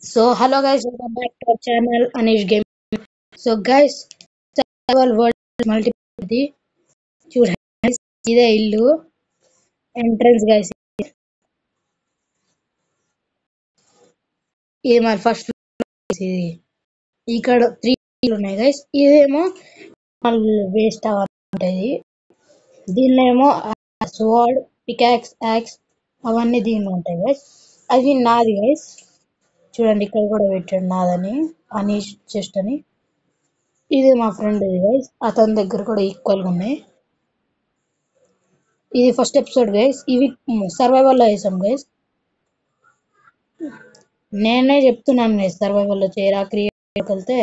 So hello guys, welcome back to our channel Anish Game. So guys, survival world multiple చూడండి guys, ఇదే ఇల్లు entrance guys. ఇది మన first ఇది ఇక్కడ 3 ఉన్నాయి గైస్. ఇదేమో మళ్ళీ వేస్ట్ అవ్వాలి. దీన్నేమో స్వర్డ్, పికాక్స్, యాక్స్ అవన్నీ దీనిలో ఉంటాయి గైస్. అది నాది గైస్. చూడండి ఇక్కడ కూడా పెట్టాడు నాదని, అనీష్ చెస్ట్ అని. ఇది మా ఫ్రెండ్ ఇది గైస్, అతని దగ్గర కూడా ఈక్వల్ గా ఉన్నాయి. ఇది ఫస్ట్ ఎపిసోడ్ గైస్. ఇవి సర్వైవల్ లో వేసాం గైస్. నేనే చెప్తున్నాను గైస్, సర్వైవల్ లో చేయరా క్రియేట్ వెళ్తే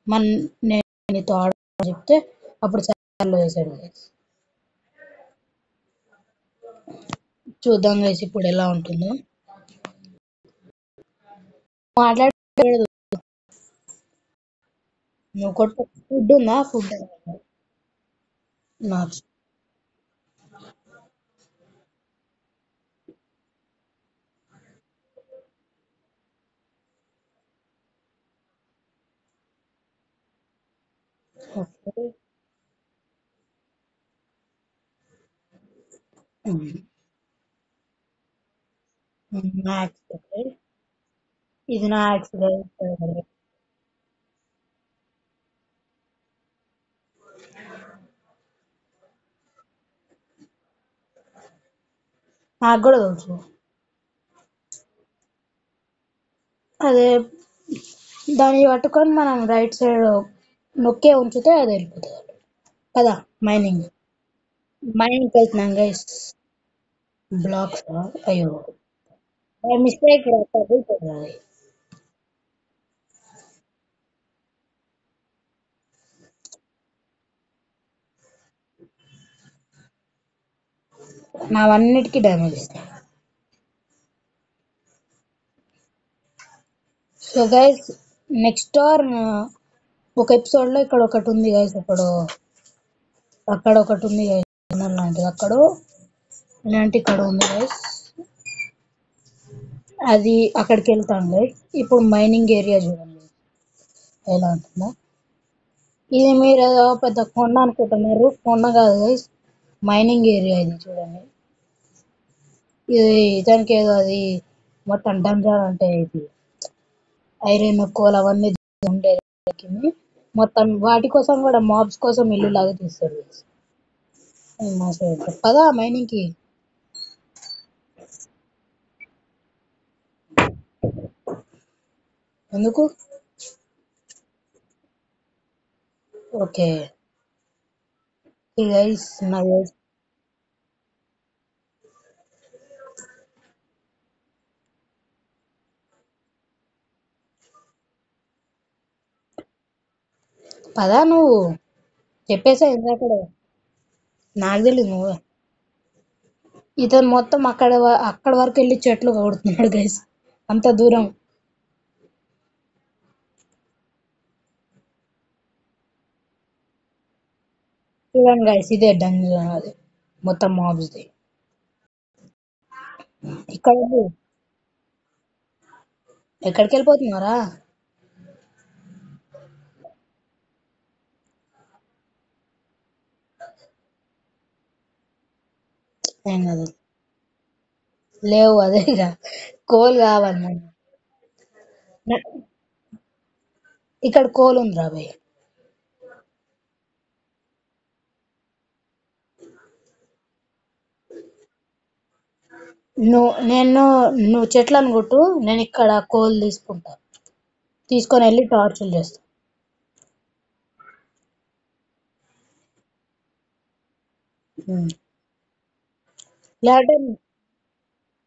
మన నేను నీతో ఆడ చెప్తే అప్పుడు సర్వైవల్ లో వేసాడు గైస్. చూద్దాం గైస్ ఇప్పుడు ఎలా ఉంటుందో. మాట్లాడదు. నువ్వు కొట్టు. ఫుడ్ ఉందా? ఫుడ్ నాకు యాక్స్. ఇది నా యాక్స్ గైస్. నాకు కూడా తెలుసు. అదే దాన్ని పట్టుకొని మనం రైట్ సైడ్ నొక్కే ఉంచితే అది వెళ్ళిపోతుంది కదా. మైనింగ్ మైనింగ్ వెళ్తున్నాం గైస్. బ్లాక్స్. అయ్యో మిస్టేక్ తగ్గుతుంది. నావన్నిటికీ డ్యామేజ్ ఇస్తాయి. సో గైస్ నెక్స్ట్ ఒక ఎపిసోడ్ లో ఇక్కడ ఒకటి ఉంది గైస్. అక్కడ ఒకటి ఉంది గైస్. లాంటిది అక్కడ ఇలాంటి ఇక్కడ ఉంది గైస్. అది అక్కడికి వెళ్తాం గైస్. ఇప్పుడు మైనింగ్ ఏరియా చూడండి ఎలా ఉంటుందో. ఇది మీరు ఏదో పెద్ద కొండ అనుకుంటున్నారు, కొండ కాదు గైస్, మైనింగ్ ఏరియా ఇది చూడండి. ఇది ఇతనికి ఏదో అది మొత్తం డంజర్ అంటే ఇది ఐరన్ కోల్ అవన్నీ ఉండేది. మొత్తం వాటి కోసం కూడా మాబ్స్ కోసం ఇల్లు లాగా తీస్తారు guys. మా సైడ్ పదా మైనింగ్ కి. ఎందుకు? ఓకే గైస్ నా పదా నువ్వు చెప్పేసా ఇందాక. నాకు తెలియదు నువ్వు. ఇతను మొత్తం అక్కడ వరకు వెళ్ళి చెట్లు కొడుతున్నాడు గైస్, అంత దూరం. చూడండి గైస్ ఇదే డంజన్ అది మొత్తం మాబ్స్ ది. ఇక్కడ ఎక్కడికి వెళ్ళిపోతున్నారా? ఏం కాదు. లేవు అదే ఇక కోల్ కావాలి మనకి. ఇక్కడ కోల్ ఉంది రా భయ్. నువ్వు చెట్లను కొట్టు, నేను ఇక్కడ కోల్ తీసుకుంటా. తీసుకొని వెళ్ళి టార్చులు చేస్తా. ఉమ్. లేదంటే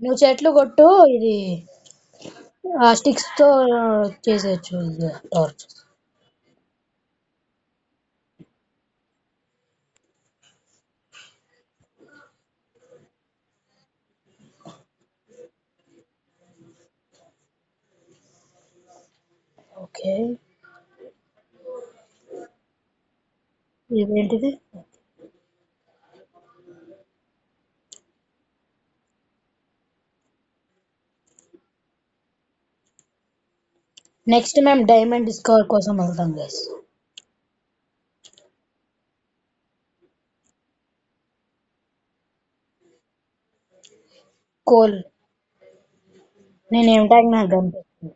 నువ్వు చెట్లు కొట్టు, ఇది ఆ స్టిక్స్ తో చేసేయచ్చు ఇది టార్చ్. ఓకే ఇదేంటిది? నెక్స్ట్ మేము డైమండ్ డిస్కవర్ కోసం వెళ్తాం గైస్. కోల్ నేను ఏం ట్యాగ్ నాకు కనిపిస్తుంది.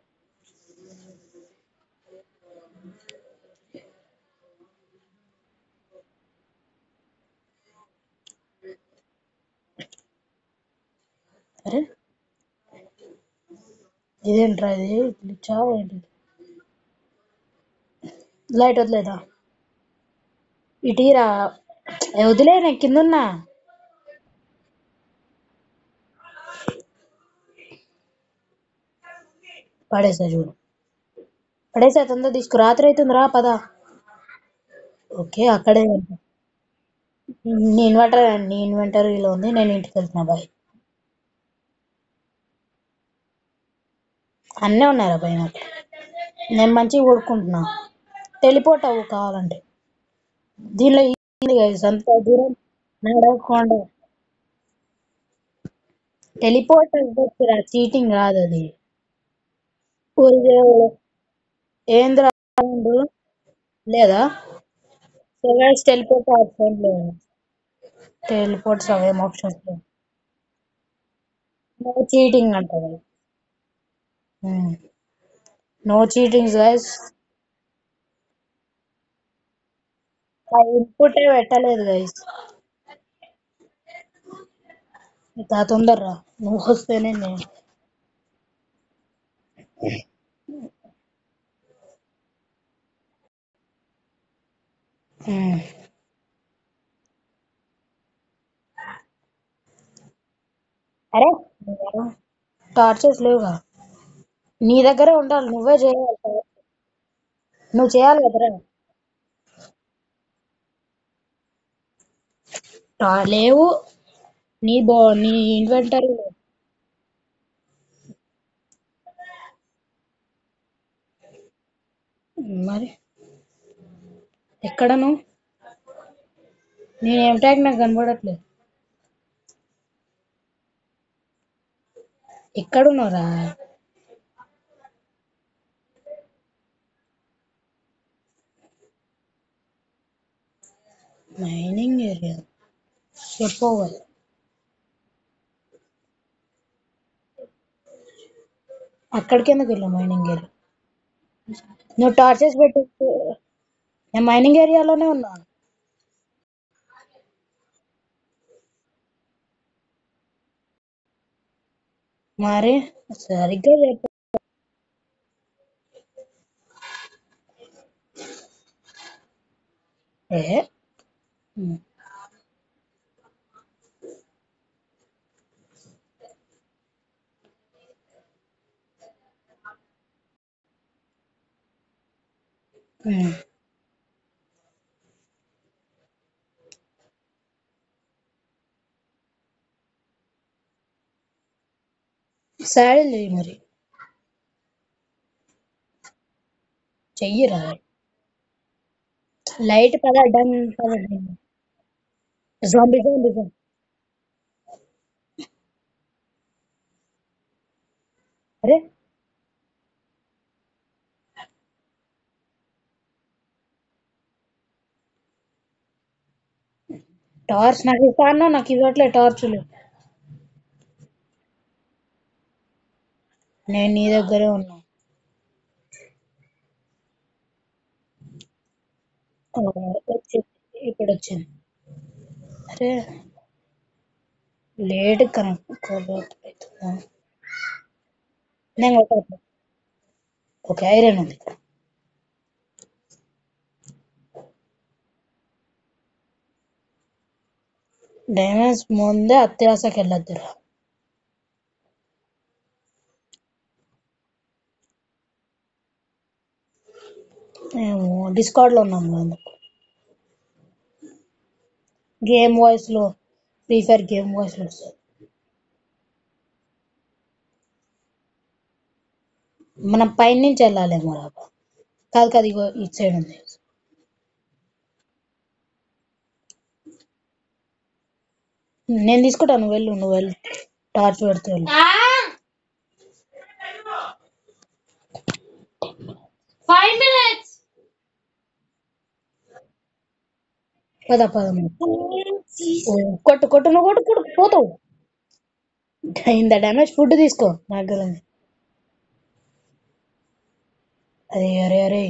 అరే ఇదేంట్రా ఇది గ్లిచా ఏంటి? లైట్ వదిలేదా ఇటీరా వదిలే నేను కిందున్నా పడేసా చూడు పడేసా తొందర తీసుకు రాత్రి అవుతుంది రా పద. ఓకే అక్కడే నీ ఇన్వెంటరీలో ఉంది నేను ఇంటికి వెళ్తున్నా బాయ్. అన్నీ ఉన్నారా పైన నేను మంచిగా కొడుకుంటున్నా. టెలిపోర్ట్ అవ్వు కావాలంటే దీనిలో ఈజీ గైస్ అంత దూరం నడవకుండా టెలిపోర్ట్ అవ్వచ్చురా చీటింగ్ కాదు అది. ఓరి దేవుడు. ఏంద్రా సౌండ్ లేదా సో గైస్ టెలిపోర్ట్ ఆప్షన్ లేదు. టెలిపోర్ట్స్ అవేం ఆప్షన్స్ లేవు. నో చీటింగ్ అంట నో చీటింగ్ గైస్. ఆ ఇన్పుట్ పెట్టలేదు గైస్. తొందరరా నువ్వు వస్తేనే నేను. ఉమ్. అరే టార్చర్స్ లేవుగా నీ దగ్గరే ఉండాలి నువ్వే చేయాలి. నువ్వు చేయాలి కదరా. లేవు నీ ఇన్వెంటరీ మరి ఎక్కడ నువ్వు నేను ఏం ట్యాగ్ నాకు కనబడట్లేదు. ఎక్కడున్నావురా మైనింగ్ ఏరియా చెప్పవు. అక్కడికి ఎందుకు వెళ్ళావు మైనింగ్ ఏరియా? నువ్వు టార్చెస్ పెట్టి నేను మైనింగ్ ఏరియాలోనే ఉన్నా. మరి సరిగ్గా చెప్పు. ఏ ఉమ్, ఉమ్. సాడిల్ చెయ్యి మరి చెయ్యిరా. లైట్ పద డన్ పద జాంబీ జాంబీ జాంబీ. అరే టార్చ్ నాకు ఇస్తాను నాకు ఇవ్వట్లే టార్చులు. నేను నీ దగ్గరే ఉన్నా. ఆ, వచ్చింది ఇప్పుడు వచ్చింది. అరే లేట్ కనెక్ట్ అవుతుందా? నేను కొట్టట్లే. ఓకే ఐరన్ ఉంది ఇక్కడ. డైమండ్స్ ముందే అత్యాశకి వెళ్ళొద్దురా. మేము డిస్కార్డ్ లో ఉన్నాం కదా గేమ్ వాయిస్ లో ఫ్రీ ఫైర్ గేమ్ వాయిస్ లో వస్తుంది. మనం పైన నుంచి వెళ్ళాలేమో రా. కాదు కాదు ఇగో ఇటు సైడ్ ఉంది. నేను తీసుకుంటాను నువ్వు వెళ్ళు టార్చ్ పెడితే వెళ్ళు. పద పద కొట్టు కొట్టు నువ్వు కొట్టు కొట్టు పోతావు. ఇంత డ్యామేజ్ ఫుడ్ తీసుకో నాకు. అరే అరే అరే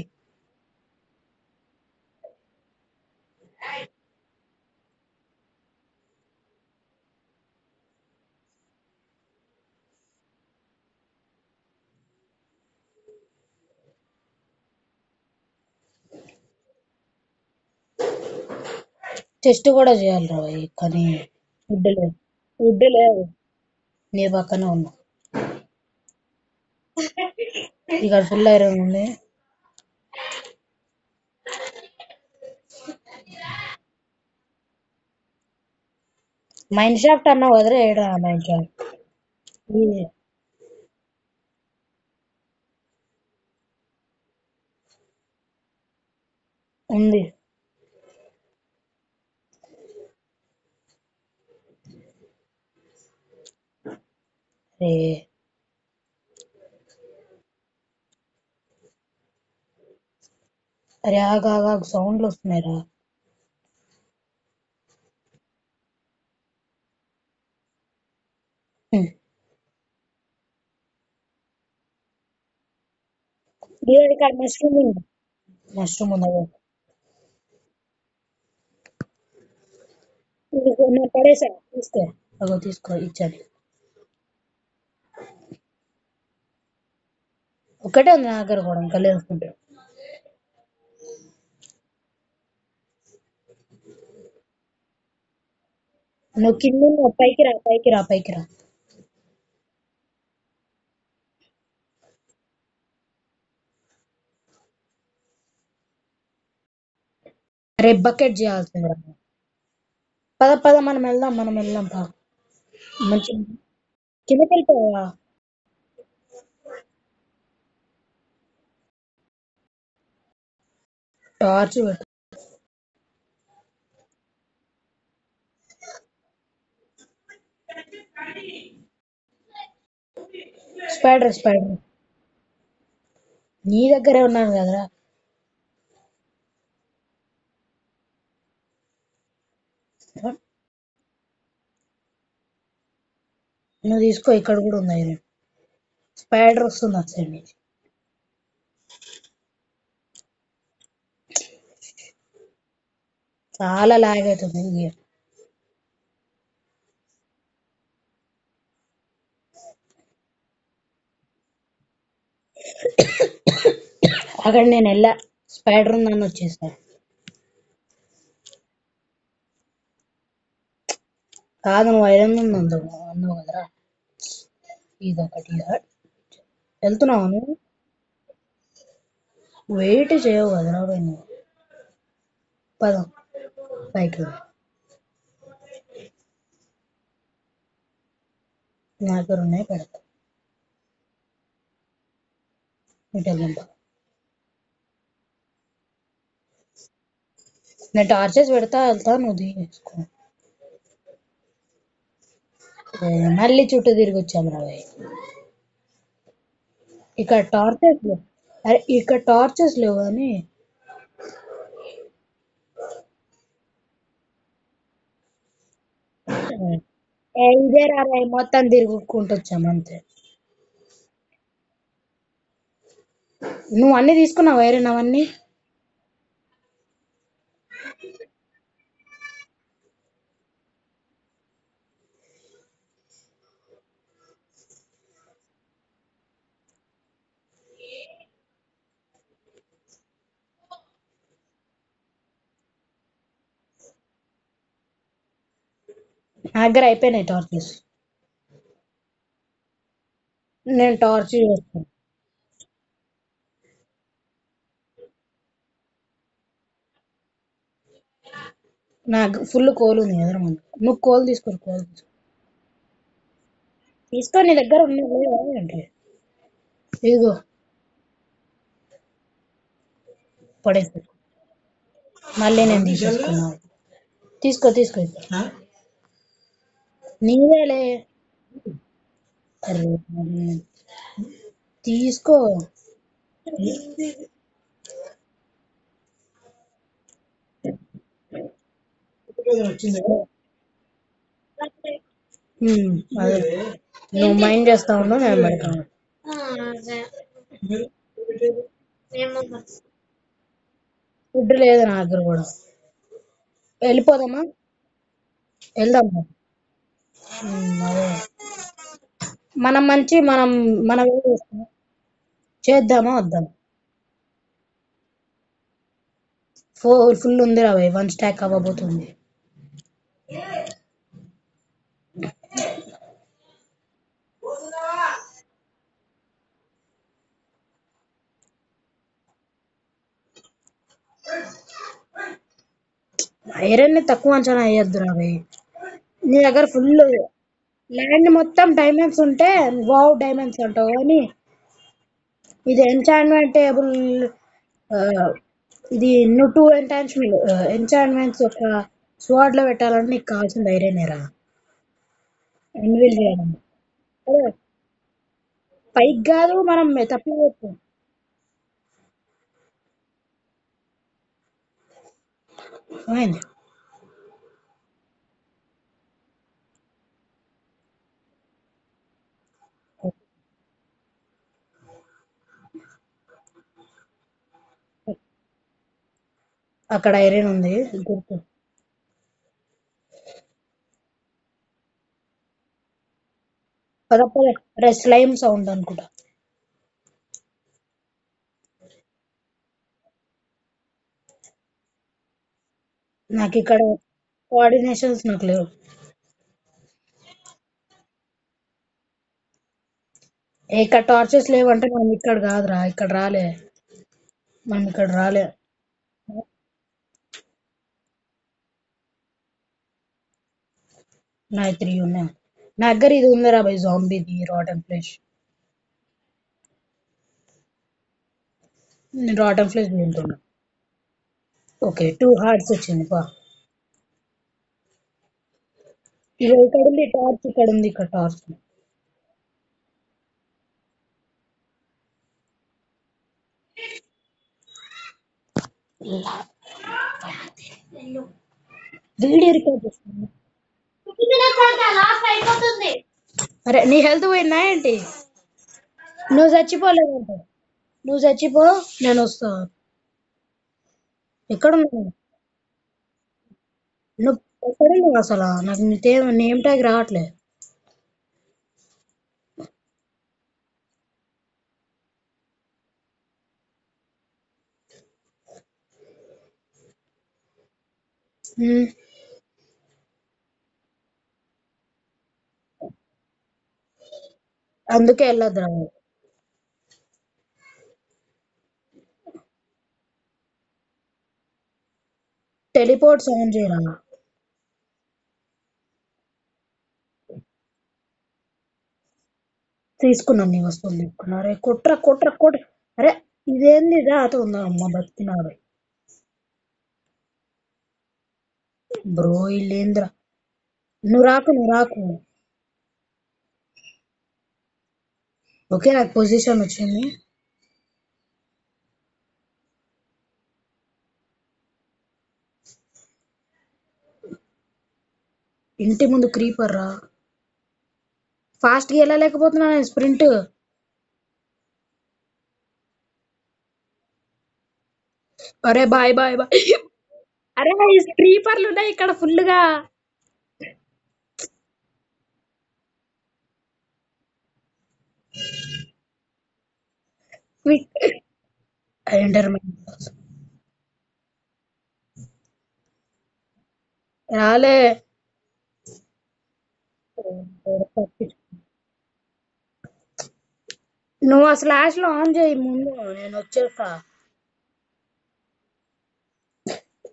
టెస్ట్ కూడా చేయాలి రా భయ్, కానీ ఫుడ్ లేదు. ఫుడ్ లేదు. నీ పక్కనే ఉన్నా. ఇక్కడ ఫుల్ ఐరన్ ఉంది. మైండ్ షాఫ్ట్ అన్నావు కదరా, ఏడా మైండ్ షాఫ్ట్? ఇది ఉంది. అరే అరే ఆగా సౌండ్లు వస్తున్నాయిరా. ఇక్కడ మష్రూమ్ ఉంది. మష్రూమ్ ఉంది. ఇది నేను పడేసా, తీసుకో. అగో తీసుకో, ఇచ్చాను. ఒక్కటే ఉంది నా దగ్గర కూడా, ఇంకా లేదు ఫుడ్. నువ్వు కింద ఉన్నావు, పైకి రా పైకి రా పైకి రా. రేపు బకెట్ చేయాల్సింది రా. పద పద మనం వెళ్దాం పా. మంచి కిందకి వెళ్ళిపోయా. టార్చ్ పెట్టు. స్పైడర్ నీ దగ్గరే ఉన్నాను కదరా. నువ్వు తీసుకో, ఇక్కడ కూడా ఉంది ఐరన్. స్పైడర్ వస్తుంది అటు సైడ్ నుంచి. చాలా లాగ్ అవుతుంది గేమ్. అక్కడ నేను వెళ్ళా, స్పైడర్ ఉందని వచ్చేసా. కాదు, నువ్వు ఐరన్ ఉంది అన్నావు కదరా. ఇదొకటి వెళ్తున్నావు నువ్వు. వెయిట్ చేయవు కదరా భయ్ నువ్వు. పదం పైకి రా. నా దగ్గర ఉన్నాయి, పెడతా. ఇటు వెళ్దాం పద. నేను టార్చెస్ పెడతా వెళ్తా, నువ్వు తీసుకో. మళ్ళీ చుట్టూ తిరిగి వచ్చాము రా భయ్. ఇక్కడ టార్చెస్ లేవు. అరే ఇక్కడ టార్చెస్ లేవు కానీ. ఇదే రా భయ్, మొత్తం తిరుగుకుంటూ వచ్చాము అంతే. నువ్వు అన్ని తీసుకున్నావు ఐరన్ అవన్నీ. నా దగ్గర అయిపోయినాయి టార్చెస్. నేను టార్చ్ చేస్తాను. నాకు ఫుల్ కోల్ ఉంది కదరా మన. నువ్వు కోల్ తీసుకో, కోల్ తీసుకో. తీసుకో, నీ దగ్గర ఉన్నాయి అంటే. ఇదిగో పడేసి. మళ్ళీ నేను తీసేసుకున్నాను. తీసుకో తీసుకో ఇక. నీవేలే. అరే తీసుకో. ఉమ్, అదే నువ్వు మైండ్ చేస్తా ఉన్నావు నేను పెడతాను. ఫుడ్ లేదు నా దగ్గర కూడా. వెళ్ళిపోదామా? వెళ్దామా? అదే మనం మంచి మనం ఏం చేస్తాం? చేద్దామా వద్దాం? ఫుల్ ఉంది రా 1 స్టాక్ అవ్వబోతుంది. ఐరన్ ని తక్కువ అంచనా వేయొద్దు రా నీ దగ్గర ఫుల్ ల్యాండ్ మొత్తం డైమండ్స్ ఉంటే వావ్ డైమండ్స్ అంటావు కానీ ఇది ఎంచాన్మెంట్ టేబుల్. ఇది నువ్వు 2 ఎంచాన్మెంట్స్ ఒక స్వాడ్ లో పెట్టాలంటే నీకు కావాల్సిన ఐరన్ రా. ఎన్విల్ చేయడం అదే పైకి కాదు మనం తప్పిపోతాం. ఏమైంది? అక్కడ ఐరన్ ఉంది గుర్తు. పద పద స్లైమ్ సౌండ్ అనుకుంటా. నాకు ఇక్కడ కోఆర్డినేషన్స్ నాకు లేవు. ఇక్కడ టార్చెస్ లేవంటే మనం ఇక్కడ కాదురా, ఇక్కడ రాలే. మనం ఇక్కడ రాలే. నా 3 ఉన్నాయి. నా దగ్గర ఇది ఉందిరా బై జాంబీది రాటన్ ఫ్లెష్. నేను రాటన్ ఫ్లెష్ తింటున్నా. ఓకే 2 హార్ట్స్ వచ్చింది పా. ఇది ఇక్కడ ఉంది టార్చ్, ఇక్కడ ఉంది ఇక్కడ టార్చ్. వీడియో రికార్డ్ చేస్తాను. అరే నీ హెల్త్ పోయిందా ఏంటి? నువ్వు చచ్చిపోలేదంట. నువ్వు చచ్చిపో, నేను వస్తా. ఎక్కడున్నావు? నువ్వు ఎక్కడున్నావు అసలు? నాకు నేమ్ ట్యాగ్ రావట్లే. ఉమ్, అందుకే వెళ్ళొద్దురా. టెలిపోర్ట్స్ ఆన్ చేయరా. తీసుకున్నాను నీ వస్తువులు తీసుకున్నా. అరే కొట్ర కొట్ర కొట్ర. అరే ఇదేంది రాత ఉందా అమ్మ బతికినాడు. బ్రో ఇల్లేంద్ర. నువ్వు రాకు. ఓకే నాకు పొజిషన్ వచ్చింది. ఇంటి ముందు క్రీపర్ రా. ఫాస్ట్ గా వెళ్ళలేకపోతున్నా నేను స్ప్రింట్. అరే బాయ్ బాయ్ బాయ్. అరే క్రీపర్లు ఉన్నాయి ఇక్కడ ఫుల్ గా. ఎండర్ రాలే. నువ్వు ఆ స్లాష్ లో ఆన్ చేయి ముందు, నేను వచ్చేస్తా.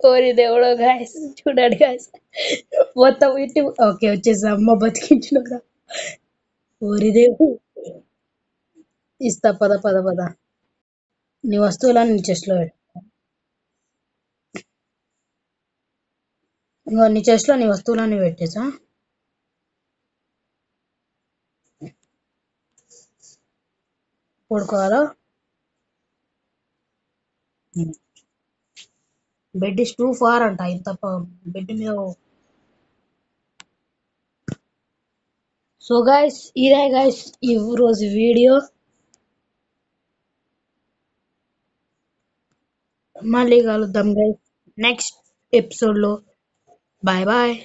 ఓరి దేవుడో గాయస్ చూడండి గాయస్. మొత్తం ఇంటి ఓకే వచ్చేసా అమ్మ బతికించిన. ఓరి దేవుడు. ఇస్తా పద పద పద. నీ వస్తువులని నీ చెస్ట్ లో పెట్టు. ఇంకో నీ చెస్ట్ లో నీ వస్తువులన్నీ పెట్టేసా. పడుకోవాలా? బెడ్ ఇస్ టూ ఫార్ అంట ఇంత బెడ్ మీద. సో గైస్ ఇదే గైస్ ఈ రోజు వీడియో. మళ్ళీ కలుద్దాం గైస్ నెక్స్ట్ ఎపిసోడ్ లో. Bye bye.